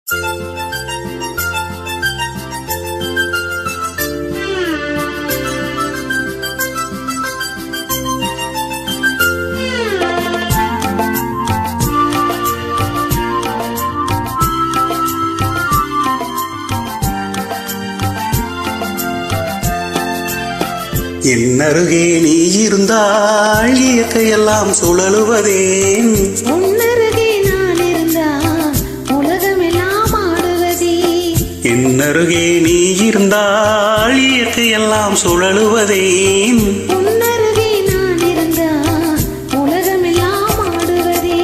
என் அருகே நீ இருந்தால் இயற்கையெல்லாம் சுழலுவதேன். உன்னருகே நான் இருந்தால் உலகமெல்லாம் ஆடுவதே. என் அருகே நீ இருந்தால் இயற்கையெல்லாம் சுழலுவதேன். உன்னருகே நான் இருந்தால் உலகமெல்லாம் ஆடுவதே.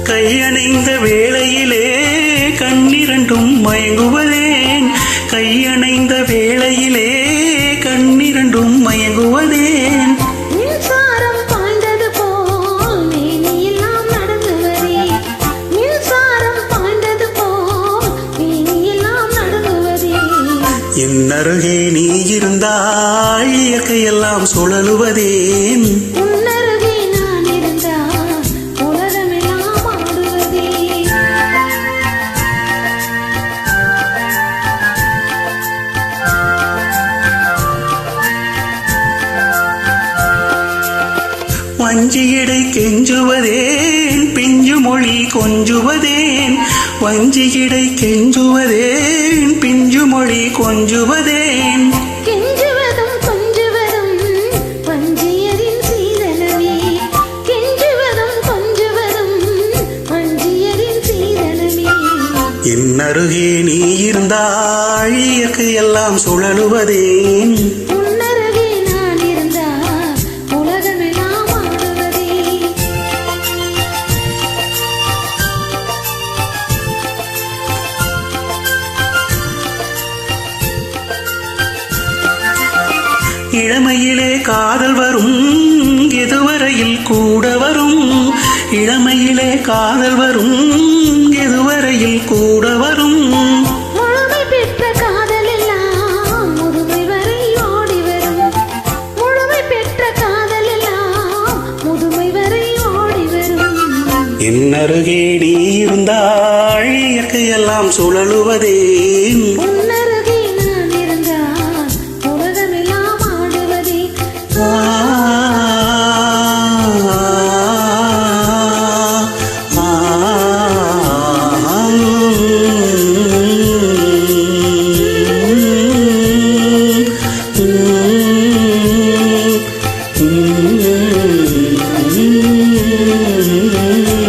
கையணைந்த வேளையிலே கண்ணிரண்டும் மயங்குவதேன். கையணைந்த வேளையிலே கண்ணிரண்டும் மயங்குவதேன். மின்சாரம் பாய்ந்தது போல் மேனியெல்லாம் நடந்துவதே. மின்சாரம் பாய்ந்தது போல் மேனியெல்லாம் நடந்துவதே. என் அருகே நீ இருந்தால் இயற்கையெல்லாம் சுழலுவதேன். உன்னருகே நான் இருந்தால் உலகமெல்லாம் ஆடுவதே. வஞ்சியடை கெஞ்சுவதேன் பிஞ்சு மொழி கொஞ்சுவதேன். வஞ்சியடை கெஞ்சுவதேன் பிஞ்சு மொழி கொஞ்சுவதேன். கெஞ்சுவதும் கொஞ்சுவதும் வஞ்சியரின் சீதனமே. கெஞ்சுவதும் கொஞ்சுவதும் வஞ்சியரின் சீதனமே. என் அருகே நீ இருந்தால் இயற்கையெல்லாம் சுழலுவதேன். உன்னருகே நான் இருந்தால் உலகமெல்லாம் ஆடுவதே. இளமையிலே காதல் வரும் எதுவரையில் கூட வரும். இளமையிலே காதல் வரும் எதுவரையில் கூட வரும். முழுமை பெற்ற காதல் எல்லாம் முதுமை வரை ஓடி வரும். முழுமை பெற்ற காதல் எல்லாம் முதுமை வரை ஓடி வரும். என் அருகே நீ இருந்தால் இயற்கையெல்லாம் சுழலுவதேன். உன்னருகே நான் இருந்தால் உலகமெல்லாம் ஆடுவதே. Mm-hmm.